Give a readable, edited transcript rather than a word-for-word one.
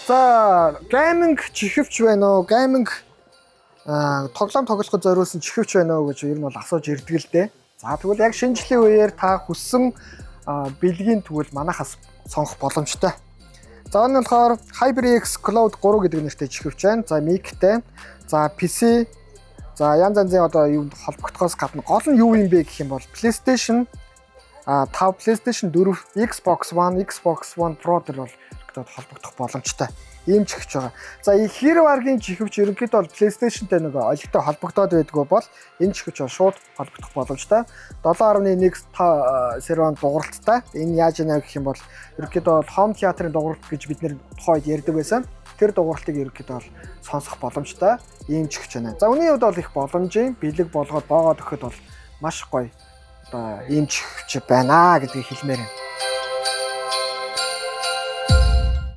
За, гейминг чихвч байна уу? Гейминг тоглоом тоглоход зориулсан чихвч байна уу гэж ер нь бол асууж ирдэг л дээ. За, тэгвэл яг шинжлэлийн үеэр та хүссэн бэлгийн тэгвэл манайхаас сонгох боломжтой. За, энэ нь болохоор HyperX Cloud 3 гэдэг нэртэй чихвч байна. За, mic-тэй. За, PC. За, янз янзын одоо юунд холбогдохоос гадна гол нь юу юм бэ гэх юм бол PlayStation 5, PlayStation 4, Xbox One Pro дээр бол холбогдох боломжтой. Ийм чихвч байгаа. За, хэр варгийн чихвч ерөнхийдөө бол PlayStation-тэй нэг олигтой холбогдоод байдгүй бол энэ чихвч шууд холбогдох боломжтой. 7.1 сервер дууралттай. Энэ яаж яана гэх юм бол ерөнхийдөө Home Theater-ын дууралт гэж бид нэр тухайд ярьдаг байсан. Тэр дууралтыг ерөнхийдөө бол сонсох боломжтой. Ийм чихвч байна. За, үүний хувьд бол их боломжийн бэлэг болгоод боогоод өгөхөд бол маш гоё. Одоо ийм чихвч байна гэдгийг хэлмээр байна.